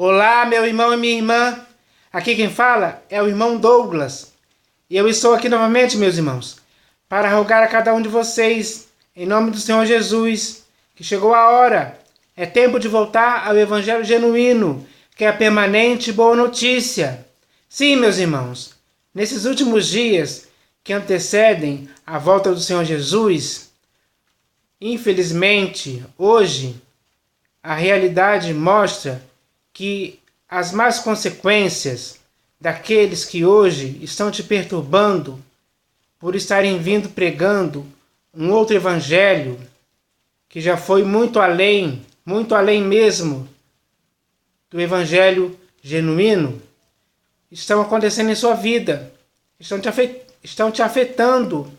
Olá, meu irmão e minha irmã. Aqui quem fala é o irmão Douglas. E eu estou aqui novamente, meus irmãos, para rogar a cada um de vocês, em nome do Senhor Jesus, que chegou a hora. É tempo de voltar ao Evangelho genuíno, que é a permanente e boa notícia. Sim, meus irmãos, nesses últimos dias que antecedem a volta do Senhor Jesus, infelizmente, hoje, a realidade mostra que as más consequências daqueles que hoje estão te perturbando por estarem vindo pregando um outro evangelho que já foi muito além mesmo do evangelho genuíno, estão acontecendo em sua vida, estão te afetando,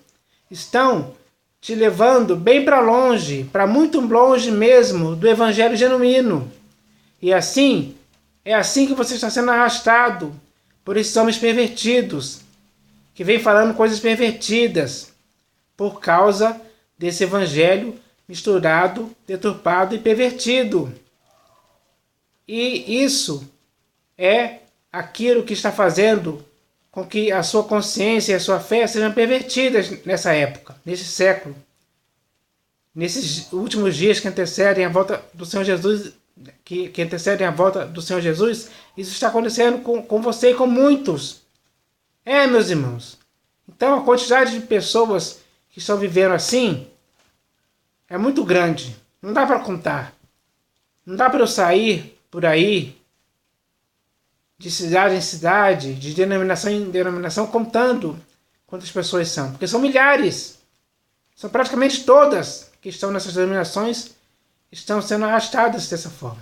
estão te levando bem para longe, para muito longe mesmo do evangelho genuíno. E assim, é assim que você está sendo arrastado por esses homens pervertidos, que vêm falando coisas pervertidas, por causa desse evangelho misturado, deturpado e pervertido. E isso é aquilo que está fazendo com que a sua consciência e a sua fé sejam pervertidas nessa época, nesse século. Nesses últimos dias que antecedem a volta do Senhor Jesus, que antecedem a volta do Senhor Jesus, isso está acontecendo com você e com muitos. Meus irmãos. Então a quantidade de pessoas que estão vivendo assim é muito grande. Não dá para contar. Não dá para eu sair por aí de cidade em cidade, de denominação em denominação, contando quantas pessoas são. Porque são milhares. São praticamente todas que estão nessas denominações estão sendo arrastadas dessa forma.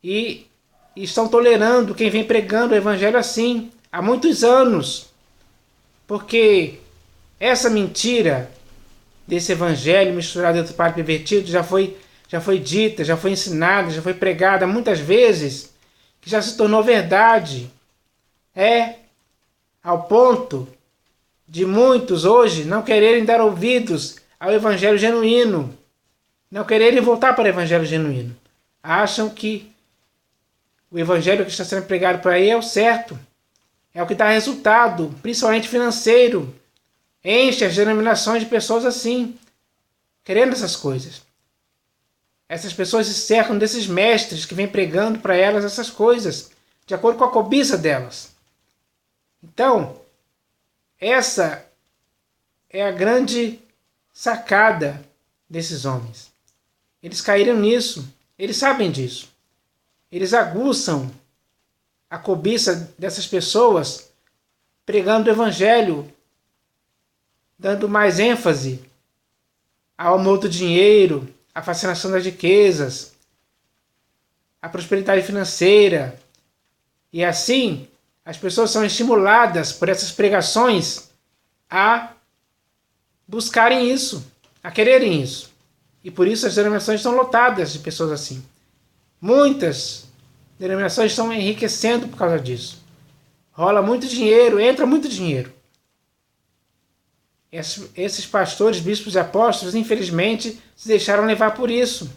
E estão tolerando quem vem pregando o evangelho assim há muitos anos. Porque essa mentira desse evangelho misturado entre o padre pervertido já foi dita, já foi ensinada, já foi pregada muitas vezes, que já se tornou verdade. Ao ponto de muitos hoje não quererem dar ouvidos ao evangelho genuíno, não quererem voltar para o evangelho genuíno. Acham que o evangelho que está sendo pregado por aí é o certo, é o que dá resultado, principalmente financeiro. Enche as denominações de pessoas assim, querendo essas coisas. Essas pessoas se cercam desses mestres que vêm pregando para elas essas coisas, de acordo com a cobiça delas. Então, essa é a grande sacada desses homens. Eles caíram nisso, eles sabem disso. Eles aguçam a cobiça dessas pessoas pregando o evangelho, dando mais ênfase ao amor do dinheiro, à fascinação das riquezas, à prosperidade financeira. E assim, as pessoas são estimuladas por essas pregações a buscarem isso, a quererem isso. E por isso as denominações estão lotadas de pessoas assim. Muitas denominações estão enriquecendo por causa disso. Rola muito dinheiro, entra muito dinheiro. Esses pastores, bispos e apóstolos, infelizmente, se deixaram levar por isso.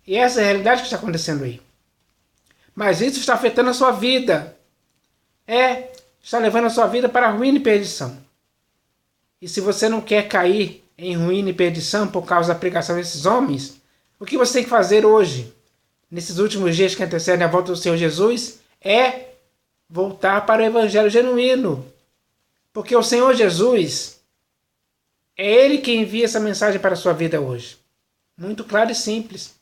E essa é a realidade que está acontecendo aí. Mas isso está afetando a sua vida. Está levando a sua vida para a ruína e perdição. E se você não quer cair em ruína e perdição por causa da pregação desses homens, o que você tem que fazer hoje, nesses últimos dias que antecedem a volta do Senhor Jesus, é voltar para o evangelho genuíno. Porque o Senhor Jesus é Ele que envia essa mensagem para a sua vida hoje. Muito claro e simples.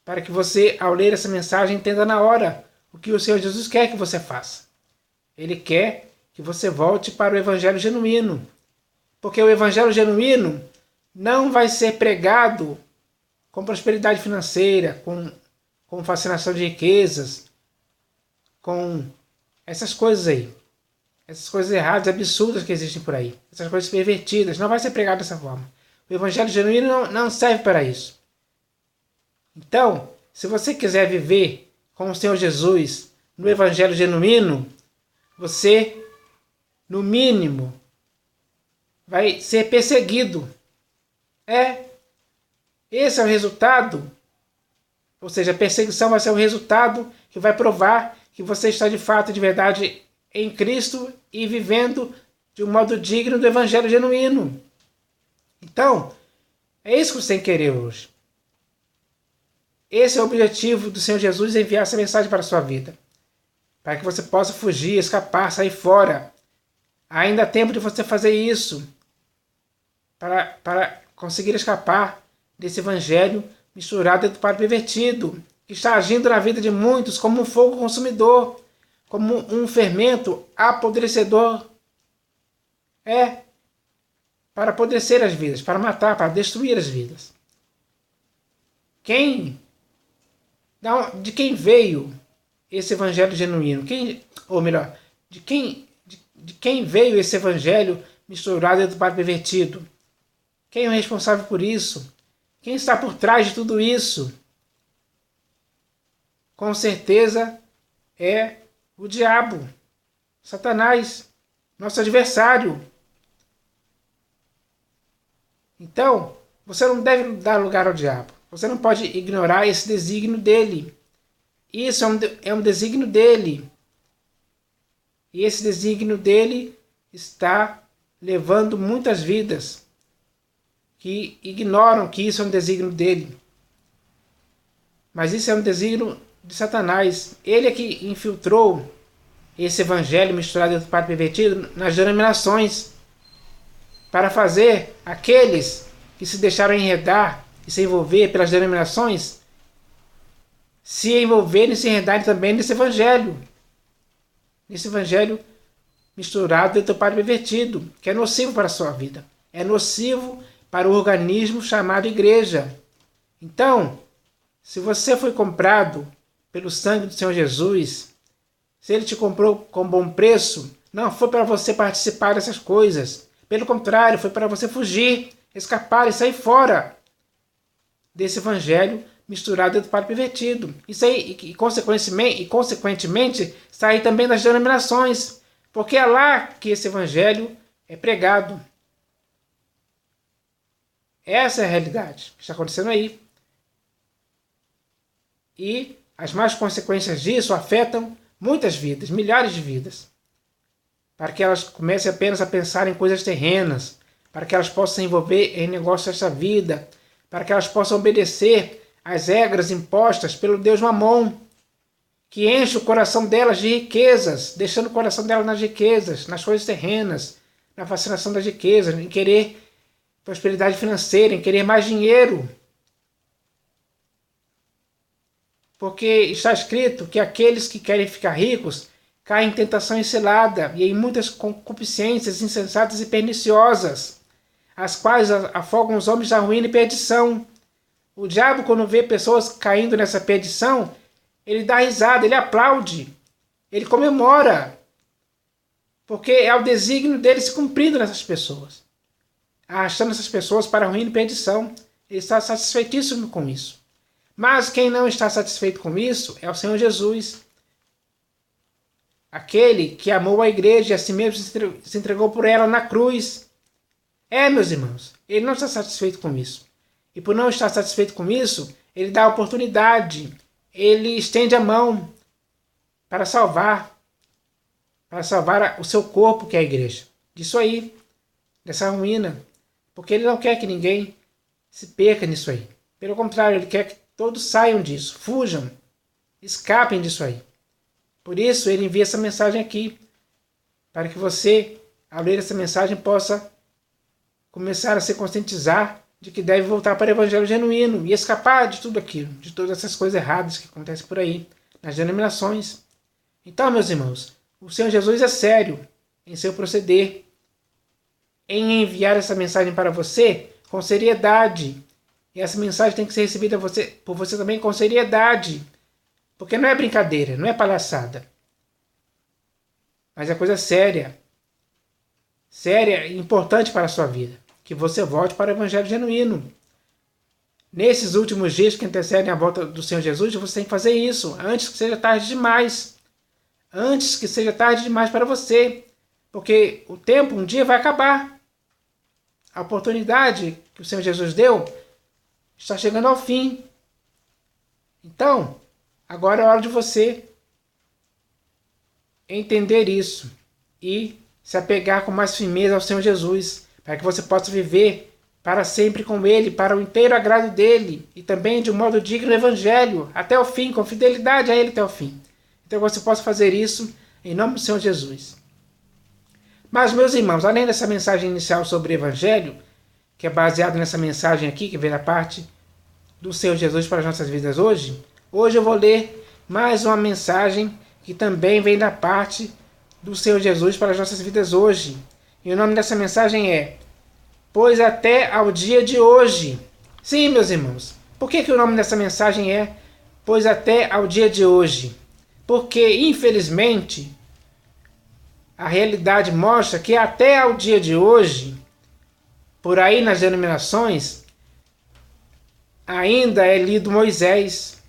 Para que você, ao ler essa mensagem, entenda na hora o que o Senhor Jesus quer que você faça. Ele quer que você volte para o evangelho genuíno. Porque o evangelho genuíno não vai ser pregado com prosperidade financeira, com fascinação de riquezas, com essas coisas aí. Essas coisas erradas, absurdas que existem por aí. Essas coisas pervertidas. Não vai ser pregado dessa forma. O evangelho genuíno não serve para isso. Então, se você quiser viver com o Senhor Jesus no evangelho genuíno, você, no mínimo, vai ser perseguido. Esse é o resultado Ou seja, a perseguição vai ser o resultado que vai provar que você está de fato, de verdade, em Cristo e vivendo de um modo digno do evangelho genuíno. Então, é isso que você tem que querer hoje. Esse é o objetivo do Senhor Jesus, enviar essa mensagem para a sua vida. Para que você possa fugir, escapar, sair fora. Ainda há tempo de você fazer isso. Para conseguir escapar desse evangelho misturado do padre pervertido, que está agindo na vida de muitos como um fogo consumidor, como um fermento apodrecedor. Para apodrecer as vidas, para matar, para destruir as vidas. De quem veio esse evangelho genuíno? De quem veio esse evangelho misturado do padre pervertido? Quem é o responsável por isso? Quem está por trás de tudo isso? Com certeza é o diabo, Satanás, nosso adversário. Então, você não deve dar lugar ao diabo. Você não pode ignorar esse desígnio dele. Isso é um desígnio dele. E esse desígnio dele está levando muitas vidas que ignoram que isso é um desígnio dele. Mas isso é um desígnio de Satanás. Ele é que infiltrou esse evangelho misturado com o padre pervertido nas denominações, para fazer aqueles que se deixaram enredar e se envolver pelas denominações se envolverem e se enredarem também nesse evangelho misturado dentro do padre pervertido, que é nocivo para a sua vida, é nocivo para o organismo chamado igreja. Então, se você foi comprado pelo sangue do Senhor Jesus, se ele te comprou com bom preço, não foi para você participar dessas coisas. Pelo contrário, foi para você fugir, escapar e sair fora desse evangelho misturado dentro do padre pervertido. Isso aí, e consequentemente, sair também das denominações, porque é lá que esse evangelho é pregado. Essa é a realidade que está acontecendo aí. E as más consequências disso afetam muitas vidas, milhares de vidas, para que elas comecem apenas a pensar em coisas terrenas, para que elas possam se envolver em negócios desta vida, para que elas possam obedecer às regras impostas pelo Deus Mamon, que enche o coração delas de riquezas, deixando o coração delas nas riquezas, nas coisas terrenas, na fascinação das riquezas, em querer prosperidade financeira, em querer mais dinheiro. Porque está escrito que aqueles que querem ficar ricos caem em tentação encelada e em muitas concupiscências insensatas e perniciosas, as quais afogam os homens na ruína e perdição. O diabo, quando vê pessoas caindo nessa perdição, ele dá risada, ele aplaude, ele comemora, porque é o desígnio dele se cumprindo nessas pessoas, arrastando essas pessoas para a ruína e perdição. Ele está satisfeitíssimo com isso. Mas quem não está satisfeito com isso é o Senhor Jesus, aquele que amou a igreja e a si mesmo se entregou por ela na cruz. Meus irmãos, ele não está satisfeito com isso. E por não estar satisfeito com isso, ele dá a oportunidade, ele estende a mão para salvar o seu corpo, que é a igreja, disso aí, dessa ruína. Porque ele não quer que ninguém se perca nisso aí. Pelo contrário, ele quer que todos saiam disso, fujam, escapem disso aí. Por isso, ele envia essa mensagem aqui, para que você, ao ler essa mensagem, possa começar a se conscientizar de que deve voltar para o evangelho genuíno e escapar de tudo aquilo, de todas essas coisas erradas que acontecem por aí, nas denominações. Então, meus irmãos, o Senhor Jesus é sério em seu proceder, em enviar essa mensagem para você com seriedade. E essa mensagem tem que ser recebida por você também com seriedade, porque não é brincadeira, não é palhaçada, mas é coisa séria e importante para a sua vida, que você volte para o evangelho genuíno. Nesses últimos dias que antecedem a volta do Senhor Jesus, você tem que fazer isso antes que seja tarde demais. Antes que seja tarde demais para você. Porque o tempo um dia vai acabar. A oportunidade que o Senhor Jesus deu está chegando ao fim. Então, agora é hora de você entender isso e se apegar com mais firmeza ao Senhor Jesus, para que você possa viver para sempre com Ele, para o inteiro agrado dEle, e também de um modo digno do Evangelho, até o fim, com fidelidade a Ele até o fim. Então você possa fazer isso em nome do Senhor Jesus. Mas, meus irmãos, além dessa mensagem inicial sobre o Evangelho, que é baseado nessa mensagem aqui, que vem da parte do Senhor Jesus para as nossas vidas hoje, hoje eu vou ler mais uma mensagem que também vem da parte do Senhor Jesus para as nossas vidas hoje. E o nome dessa mensagem é Pois até ao dia de hoje. Sim, meus irmãos. Por que o nome dessa mensagem é Pois até ao dia de hoje? Porque, infelizmente, a realidade mostra que até ao dia de hoje, por aí nas denominações, ainda é lido Moisés,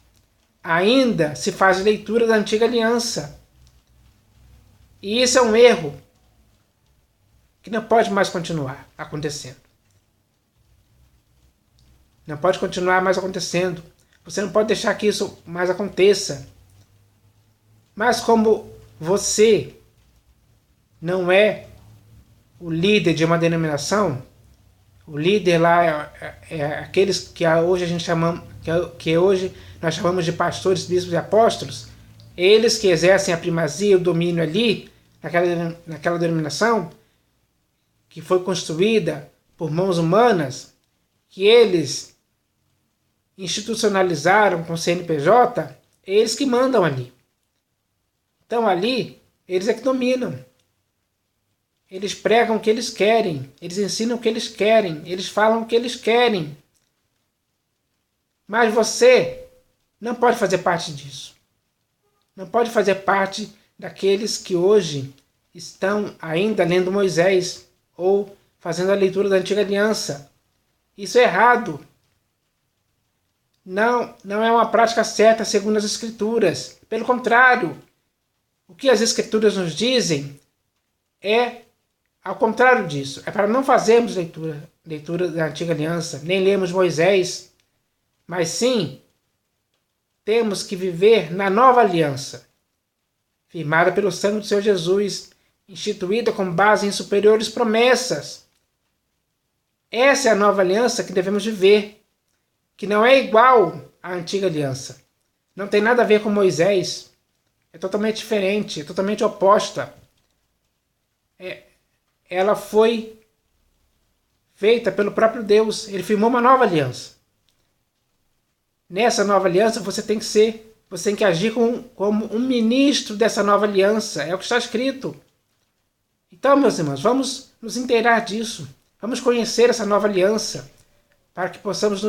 ainda se faz leitura da Antiga Aliança. E isso é um erro que não pode mais continuar acontecendo. Não pode continuar mais acontecendo. Você não pode deixar que isso mais aconteça. Mas como você não é o líder de uma denominação, o líder lá é aqueles que hoje a gente chama, que hoje nós chamamos de pastores, bispos e apóstolos, eles que exercem a primazia, o domínio ali, naquela denominação, que foi construída por mãos humanas, que eles institucionalizaram com o CNPJ, eles que mandam ali. Então ali, eles é que dominam. Eles pregam o que eles querem, eles ensinam o que eles querem, eles falam o que eles querem. Mas você não pode fazer parte disso. Não pode fazer parte daqueles que hoje estão ainda lendo Moisés ou fazendo a leitura da Antiga Aliança. Isso é errado. Não é uma prática certa segundo as Escrituras. Pelo contrário, o que as Escrituras nos dizem é ao contrário disso. É para não fazermos leitura da Antiga Aliança, nem lermos Moisés, mas sim temos que viver na nova aliança, firmada pelo sangue do Senhor Jesus, instituída com base em superiores promessas. Essa é a nova aliança que devemos viver, que não é igual à antiga aliança. Não tem nada a ver com Moisés. É totalmente diferente, é totalmente oposta. Ela foi feita pelo próprio Deus. Ele firmou uma nova aliança. Nessa nova aliança você tem que agir como um ministro dessa nova aliança. É o que está escrito. Então, meus irmãos, vamos nos inteirar disso. Vamos conhecer essa nova aliança, para que possamos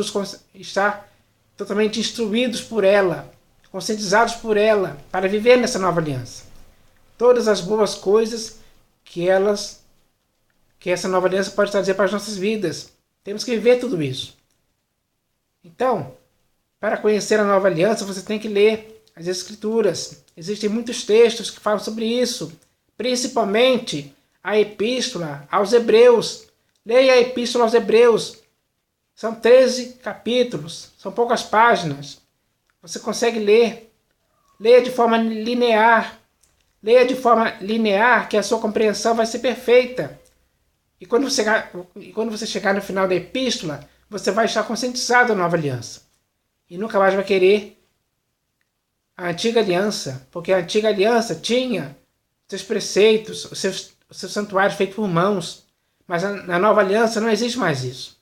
estar totalmente instruídos por ela, conscientizados por ela, para viver nessa nova aliança. Todas as boas coisas que essa nova aliança pode trazer para as nossas vidas. Temos que viver tudo isso. Então, para conhecer a nova aliança, você tem que ler as Escrituras. Existem muitos textos que falam sobre isso, principalmente a Epístola aos Hebreus. Leia a Epístola aos Hebreus. São 13 capítulos, são poucas páginas. Você consegue ler. Leia de forma linear. Leia de forma linear, que a sua compreensão vai ser perfeita. E quando você chegar no final da epístola, você vai estar conscientizado da nova aliança. E nunca mais vai querer a antiga aliança, porque a antiga aliança tinha seus preceitos, os seus santuários feitos por mãos. Mas na nova aliança não existe mais isso.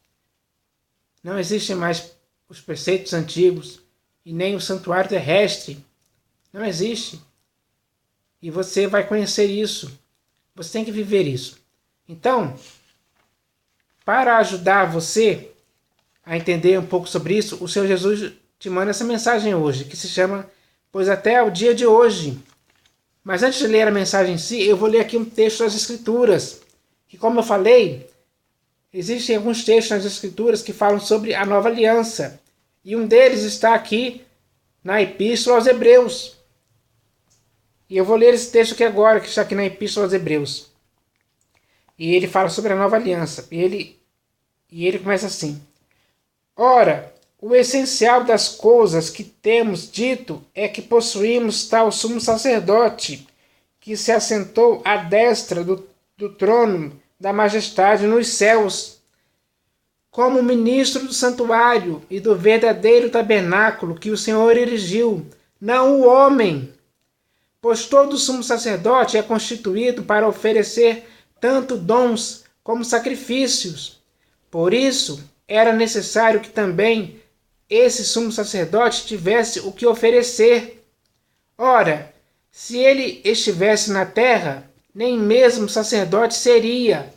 Não existem mais os preceitos antigos e nem o santuário terrestre. Não existe. E você vai conhecer isso. Você tem que viver isso. Então, para ajudar você a entender um pouco sobre isso, o Senhor Jesus te manda essa mensagem hoje, que se chama Pois até o dia de hoje. Mas antes de ler a mensagem em si, eu vou ler aqui um texto das Escrituras, que, como eu falei, existem alguns textos nas Escrituras que falam sobre a nova aliança. E um deles está aqui na Epístola aos Hebreus. E eu vou ler esse texto aqui agora, que está aqui na Epístola aos Hebreus. E ele fala sobre a nova aliança. E ele começa assim. Ora, O essencial das coisas que temos dito é que possuímos tal sumo sacerdote, que se assentou à destra do trono da majestade nos céus, como ministro do santuário e do verdadeiro tabernáculo que o Senhor erigiu, não o homem. Pois todo sumo sacerdote é constituído para oferecer tanto dons como sacrifícios. Por isso, era necessário que também esse sumo sacerdote tivesse o que oferecer. Ora, se ele estivesse na terra, nem mesmo sacerdote seria,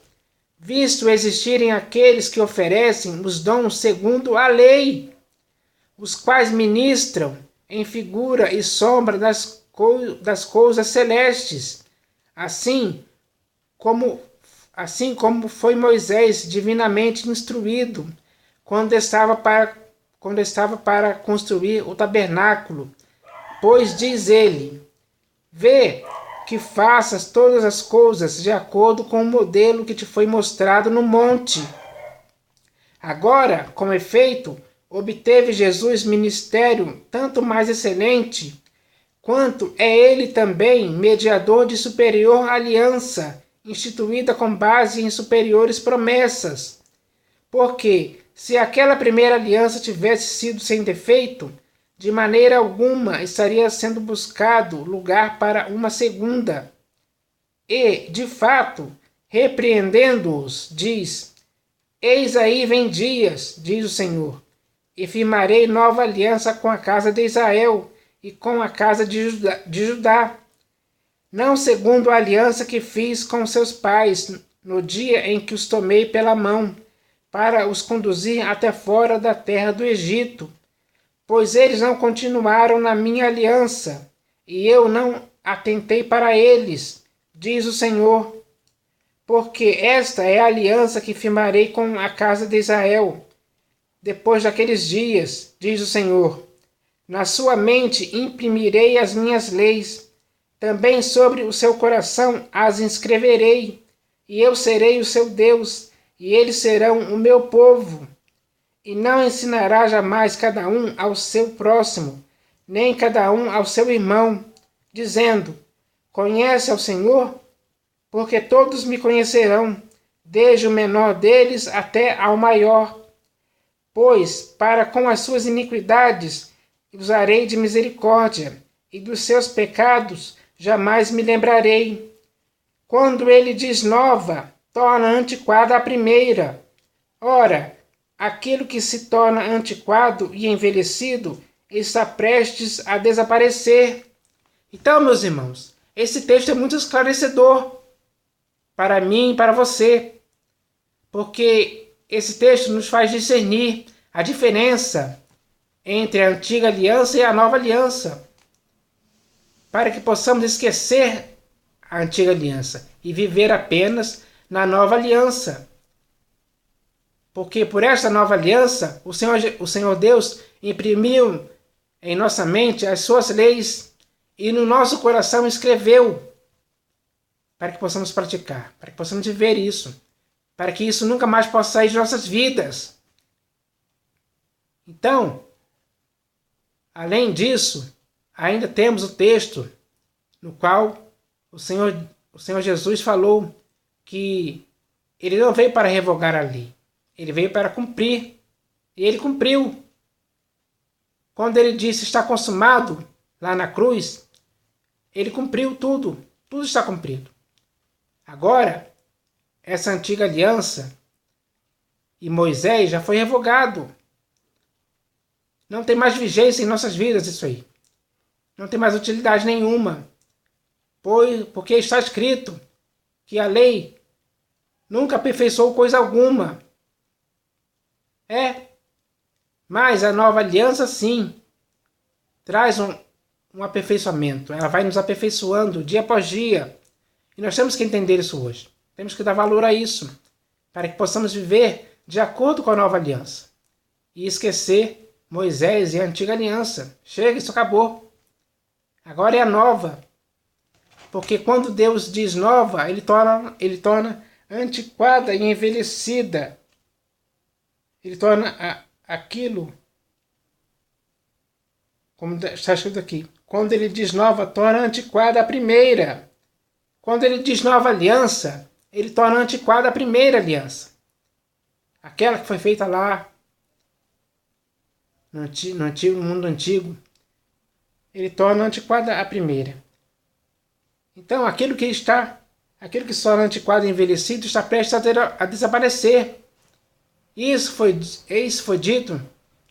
visto existirem aqueles que oferecem os dons segundo a lei, os quais ministram em figura e sombra das coisas celestes, assim como foi Moisés divinamente instruído quando estava para construir o tabernáculo. Pois diz ele: vê que faças todas as coisas de acordo com o modelo que te foi mostrado no monte. Agora, com efeito, obteve Jesus ministério tanto mais excelente, quanto é ele também mediador de superior aliança, instituída com base em superiores promessas. Porque, se aquela primeira aliança tivesse sido sem defeito, de maneira alguma estaria sendo buscado lugar para uma segunda. E, de fato, repreendendo-os, diz: eis aí vem dias, diz o Senhor, e firmarei nova aliança com a casa de Israel e com a casa de Judá, não segundo a aliança que fiz com seus pais no dia em que os tomei pela mão, para os conduzir até fora da terra do Egito, pois eles não continuaram na minha aliança, e eu não atentei para eles, diz o Senhor. Porque esta é a aliança que firmarei com a casa de Israel, depois daqueles dias, diz o Senhor. Na sua mente imprimirei as minhas leis, também sobre o seu coração as inscreverei, e eu serei o seu Deus, e eles serão o meu povo. E não ensinará jamais cada um ao seu próximo, nem cada um ao seu irmão, dizendo: conhece ao Senhor? Porque todos me conhecerão, desde o menor deles até ao maior. Pois, para com as suas iniquidades, usarei de misericórdia, e dos seus pecados jamais me lembrarei. Quando ele diz nova, torna antiquada a primeira. Ora, aquilo que se torna antiquado e envelhecido está prestes a desaparecer. Então, meus irmãos, esse texto é muito esclarecedor para mim e para você, porque esse texto nos faz discernir a diferença entre a antiga aliança e a nova aliança, para que possamos esquecer a antiga aliança e viver apenas na nova aliança. Porque por esta nova aliança, o Senhor Deus imprimiu em nossa mente as suas leis e no nosso coração escreveu, para que possamos praticar, para que possamos viver isso, para que isso nunca mais possa sair de nossas vidas. Então, além disso, ainda temos o texto no qual o Senhor Jesus falou que ele não veio para revogar a lei, ele veio para cumprir, e ele cumpriu. Quando ele disse está consumado lá na cruz, ele cumpriu tudo, tudo está cumprido. Agora, essa antiga aliança e Moisés já foi revogado. Não tem mais vigência em nossas vidas isso aí. Não tem mais utilidade nenhuma. Porque está escrito que a lei nunca aperfeiçoou coisa alguma. Mas a nova aliança sim traz um aperfeiçoamento. Ela vai nos aperfeiçoando dia após dia. E nós temos que entender isso hoje. Temos que dar valor a isso, para que possamos viver de acordo com a nova aliança. E esquecer Moisés e a antiga aliança. Chega, isso acabou. Agora é a nova. Porque quando Deus diz nova, ele torna antiquada e envelhecida. Ele torna aquilo como está escrito aqui. Quando ele diz nova, torna antiquada a primeira. Quando ele diz nova aliança, ele torna antiquada a primeira aliança. Aquela que foi feita lá no mundo antigo, ele torna antiquada a primeira. Então, aquilo que se torna antiquado e envelhecido está prestes a desaparecer. Isso foi dito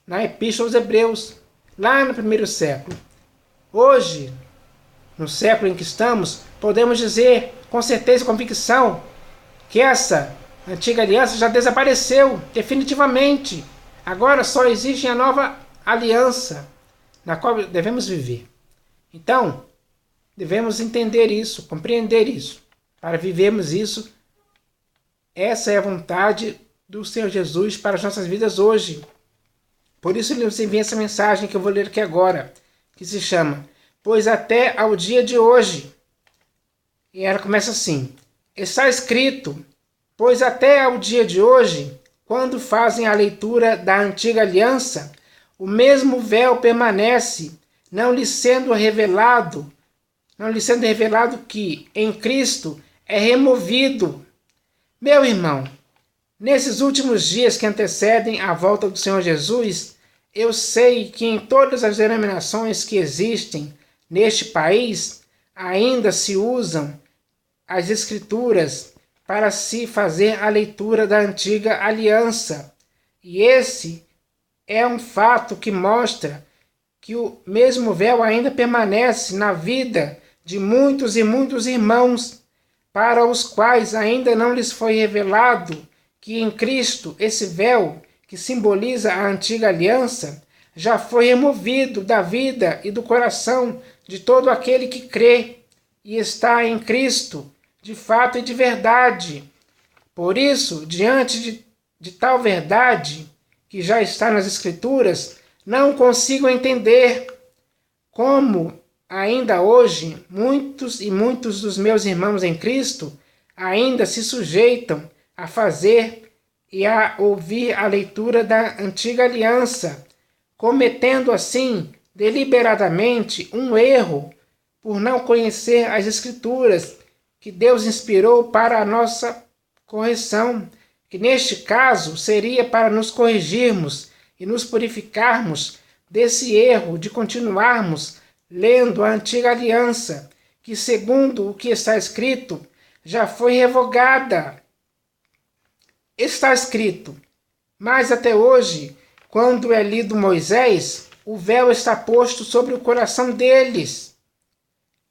na Epístola aos Hebreus, lá no primeiro século. Hoje, no século em que estamos, podemos dizer com certeza e convicção que essa antiga aliança já desapareceu definitivamente. Agora só existe a nova aliança na qual devemos viver. Então, devemos entender isso, compreender isso, para vivermos isso. Essa é a vontade do Senhor Jesus para as nossas vidas hoje. Por isso ele nos envia essa mensagem que eu vou ler aqui agora, que se chama Pois até ao dia de hoje. E ela começa assim: está escrito, pois até ao dia de hoje, quando fazem a leitura da antiga aliança, o mesmo véu permanece, não lhe sendo revelado que em Cristo é removido. Meu irmão, nesses últimos dias que antecedem a volta do Senhor Jesus, eu sei que em todas as denominações que existem neste país, ainda se usam as Escrituras para se fazer a leitura da antiga aliança. E esse é um fato que mostra que o mesmo véu ainda permanece na vida de muitos e muitos irmãos, para os quais ainda não lhes foi revelado que em Cristo esse véu, que simboliza a antiga aliança, já foi removido da vida e do coração de todo aquele que crê e está em Cristo, de fato e de verdade. Por isso, diante de tal verdade, que já está nas Escrituras, não consigo entender como ainda hoje muitos e muitos dos meus irmãos em Cristo ainda se sujeitam a fazer e a ouvir a leitura da antiga aliança, cometendo assim deliberadamente um erro por não conhecer as Escrituras que Deus inspirou para a nossa correção, que neste caso seria para nos corrigirmos e nos purificarmos desse erro de continuarmos lendo a antiga aliança, que segundo o que está escrito, já foi revogada. Está escrito, mas até hoje, quando é lido Moisés, o véu está posto sobre o coração deles.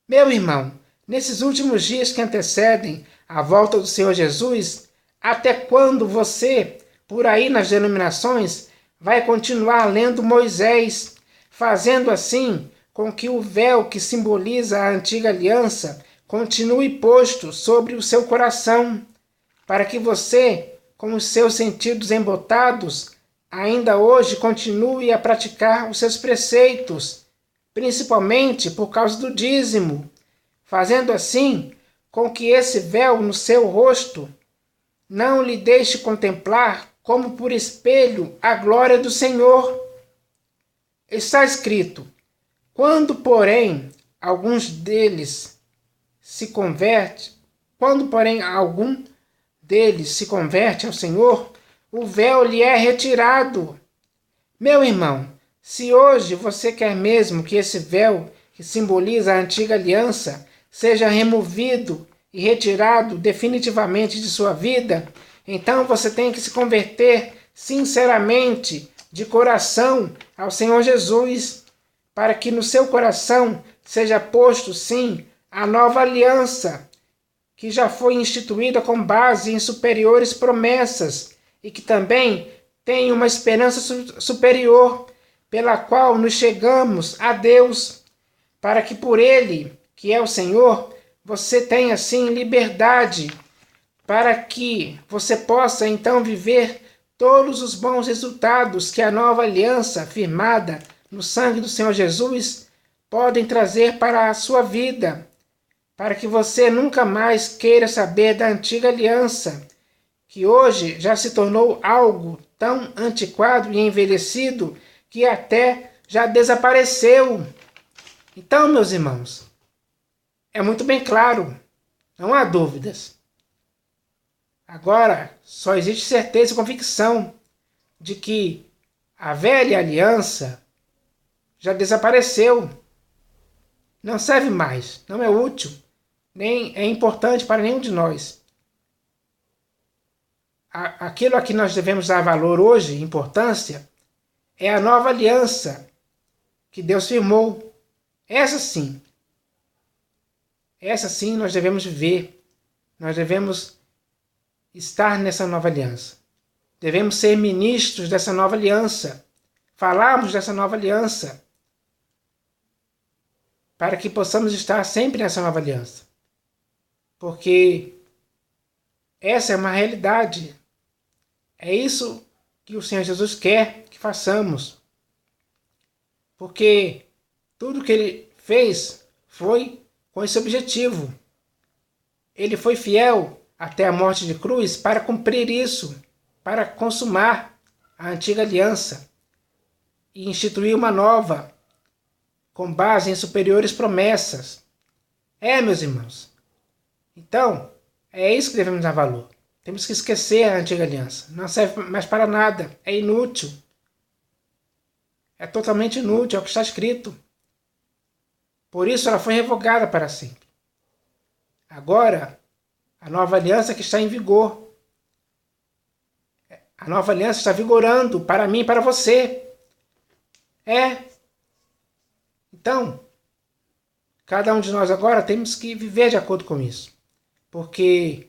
Meu irmão, nesses últimos dias que antecedem a volta do Senhor Jesus, até quando você, por aí nas denominações, vai continuar lendo Moisés, fazendo assim com que o véu que simboliza a antiga aliança continue posto sobre o seu coração, para que você, com os seus sentidos embotados, ainda hoje continue a praticar os seus preceitos, principalmente por causa do dízimo, fazendo assim com que esse véu no seu rosto não lhe deixe contemplar como por espelho a glória do Senhor. Está escrito, quando, porém, algum deles se converte ao Senhor, o véu lhe é retirado. Meu irmão, se hoje você quer mesmo que esse véu, que simboliza a antiga aliança, seja removido e retirado definitivamente de sua vida, então você tem que se converter sinceramente, de coração, ao Senhor Jesus, para que no seu coração seja posto, sim, a nova aliança, que já foi instituída com base em superiores promessas e que também tem uma esperança superior, pela qual nos chegamos a Deus, para que por Ele, que é o Senhor, você tenha, sim, liberdade, para que você possa então viver todos os bons resultados que a nova aliança firmada no sangue do Senhor Jesus podem trazer para a sua vida, para que você nunca mais queira saber da antiga aliança, que hoje já se tornou algo tão antiquado e envelhecido que até já desapareceu. Então, meus irmãos, é muito bem claro, não há dúvidas. Agora, só existe certeza e convicção de que a velha aliança já desapareceu. Não serve mais, não é útil, nem é importante para nenhum de nós. Aquilo a que nós devemos dar valor hoje, importância, é a nova aliança que Deus firmou. Essa sim nós devemos viver. Nós devemos estar nessa nova aliança. Devemos ser ministros dessa nova aliança. Falarmos dessa nova aliança. Para que possamos estar sempre nessa nova aliança. Porque essa é uma realidade. É isso que o Senhor Jesus quer que façamos. Porque tudo que Ele fez foi com esse objetivo. Ele foi fiel até a morte de cruz para cumprir isso, para consumar a antiga aliança e instituir uma nova, com base em superiores promessas. Meus irmãos. Então, é isso que devemos dar valor. Temos que esquecer a antiga aliança. Não serve mais para nada. É inútil. É totalmente inútil, é o que está escrito. Por isso ela foi revogada para sempre. Agora, a nova aliança que está em vigor. A nova aliança está vigorando para mim e para você. Então, cada um de nós agora temos que viver de acordo com isso. Porque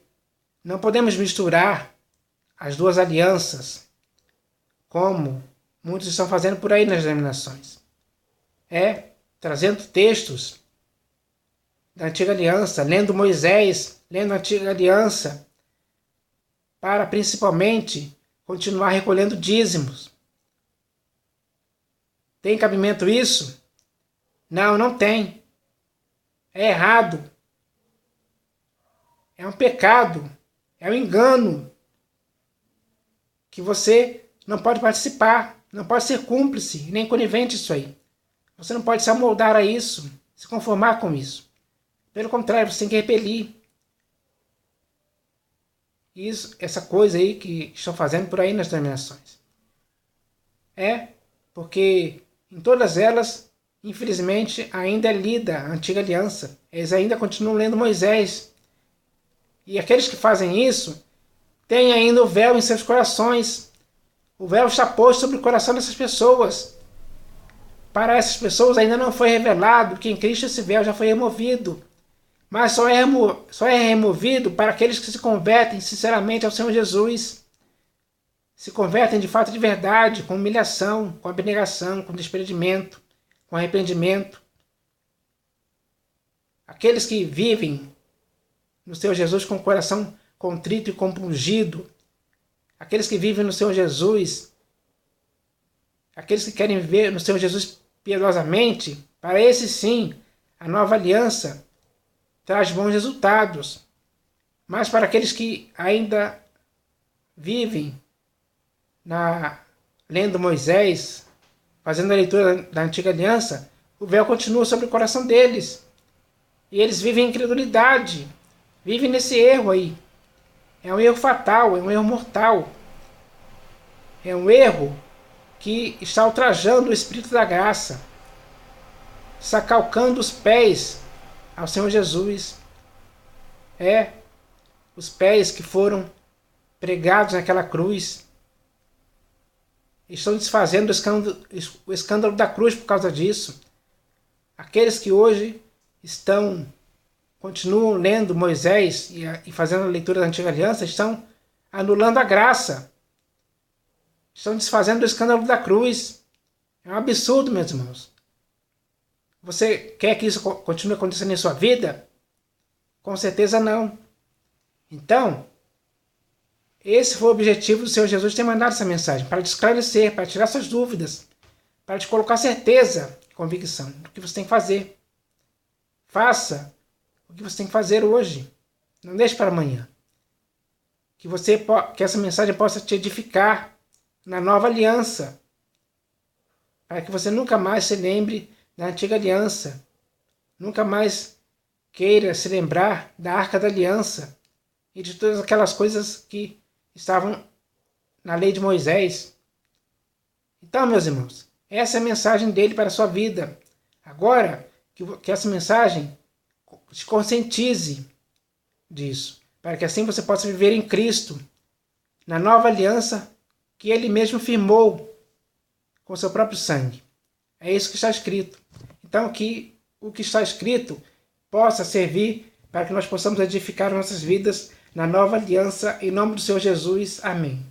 não podemos misturar as duas alianças, como muitos estão fazendo por aí nas denominações. Trazendo textos da antiga aliança, lendo Moisés, lendo a antiga aliança, para principalmente continuar recolhendo dízimos. Tem cabimento isso? Não, não tem. É errado. É um pecado. É um engano. Que você não pode participar. Não pode ser cúmplice, nem conivente isso aí. Você não pode se amoldar a isso, se conformar com isso. Pelo contrário, você tem que repelir isso, essa coisa aí que estão fazendo por aí nas denominações. Porque em todas elas, infelizmente, ainda é lida a antiga aliança. Eles ainda continuam lendo Moisés. E aqueles que fazem isso, têm ainda o véu em seus corações. O véu está posto sobre o coração dessas pessoas. Para essas pessoas ainda não foi revelado que em Cristo esse véu já foi removido. Mas só é removido para aqueles que se convertem sinceramente ao Senhor Jesus. Se convertem de fato de verdade, com humilhação, com abnegação, com desprendimento, com arrependimento. Aqueles que vivem no Senhor Jesus com o coração contrito e compungido. Aqueles que vivem no Senhor Jesus. Aqueles que querem viver no Senhor Jesus piedosamente. Para esses sim, a nova aliança traz bons resultados. Mas para aqueles que ainda vivem lendo Moisés, fazendo a leitura da antiga aliança, o véu continua sobre o coração deles. E eles vivem em incredulidade, vivem nesse erro aí. É um erro fatal, é um erro mortal. É um erro que está ultrajando o Espírito da graça, está calcando os pés ao Senhor Jesus. Os pés que foram pregados naquela cruz. Estão desfazendo o escândalo da cruz por causa disso. Aqueles que hoje continuam lendo Moisés e fazendo a leitura da antiga aliança, estão anulando a graça. Estão desfazendo o escândalo da cruz. É um absurdo, meus irmãos. Você quer que isso continue acontecendo em sua vida? Com certeza não. Então, esse foi o objetivo do Senhor Jesus ter mandado essa mensagem, para te esclarecer, para tirar suas dúvidas, para te colocar certeza e convicção do que você tem que fazer. Faça o que você tem que fazer hoje. Não deixe para amanhã. Que essa mensagem possa te edificar na nova aliança, para que você nunca mais se lembre da antiga aliança, nunca mais queira se lembrar da Arca da Aliança e de todas aquelas coisas que estavam na lei de Moisés. Então, meus irmãos, essa é a mensagem dele para a sua vida. Agora, que essa mensagem te conscientize disso, para que assim você possa viver em Cristo, na nova aliança que ele mesmo firmou com seu próprio sangue. É isso que está escrito. Então, que o que está escrito possa servir para que nós possamos edificar nossas vidas na nova aliança, em nome do Senhor Jesus. Amém.